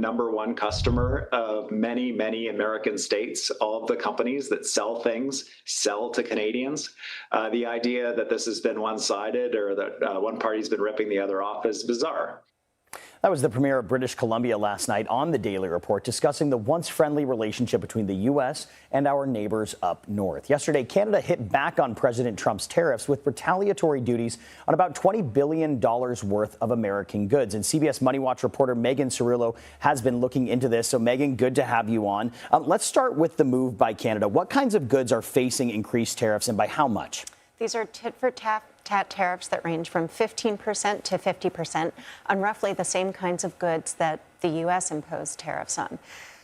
number one customer of many, many American states. All of the companies that sell things sell to Canadians. The idea that this has been one-sided or that one party's been ripping the other off is bizarre. That was the premier of British Columbia last night on the Daily Report, discussing the once friendly relationship between the U.S. and our neighbors up north. Yesterday, Canada hit back on President Trump's tariffs with retaliatory duties on about $20 billion worth of American goods. And CBS Money Watch reporter Megan Cerullo has been looking into this. So, Megan, good to have you on. Let's start with the move by Canada. What kinds of goods are facing increased tariffs, and by how much? These are tit-for-tat tariffs that range from 15% to 50% on roughly the same kinds of goods that the U.S. imposed tariffs on.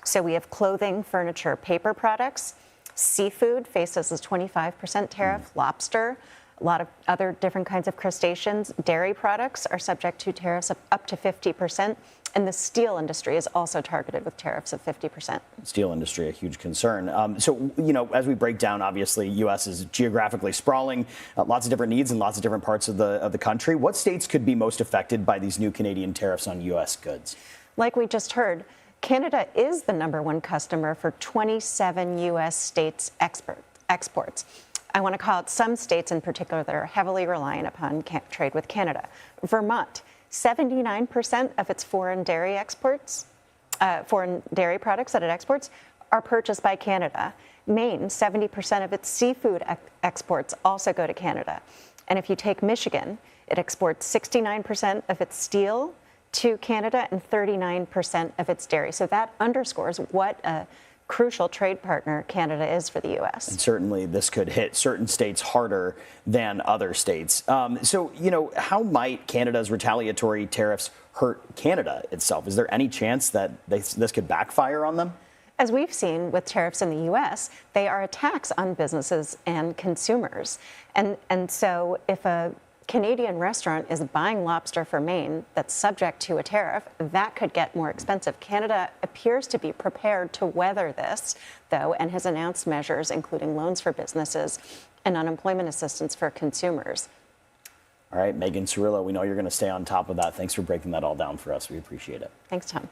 So we have clothing, furniture, paper products. Seafood faces a 25% tariff. Lobster, a lot of other different kinds of crustaceans. Dairy products are subject to tariffs of up to 50%. And the steel industry is also targeted with tariffs of 50%. Steel industry, a huge concern. So, you know, as we break down, obviously, U.S. is geographically sprawling, lots of different needs in lots of different parts of the country. What states could be most affected by these new Canadian tariffs on U.S. goods? Like we just heard, Canada is the number one customer for 27 U.S. states' exports. I want to call out some states in particular that are heavily reliant upon trade with Canada. Vermont. 79% of its foreign dairy products that it exports are purchased by Canada. Maine, 70% of its seafood exports also go to Canada. And if you take Michigan, it exports 69% of its steel to Canada and 39% of its dairy. So that underscores what a crucial trade partner Canada is for the U.S. And certainly this could hit certain states harder than other states. So, you know, how might Canada's retaliatory tariffs hurt Canada itself? Is there any chance that this could backfire on them? As we've seen with tariffs in the U.S., they are a tax on businesses and consumers. And so if a Canadian restaurant is buying lobster from Maine that's subject to a tariff, that could get more expensive. Canada appears to be prepared to weather this, though, and has announced measures including loans for businesses and unemployment assistance for consumers. All right, Megan Cerullo, we know you're going to stay on top of that. Thanks for breaking that all down for us. We appreciate it. Thanks, Tom.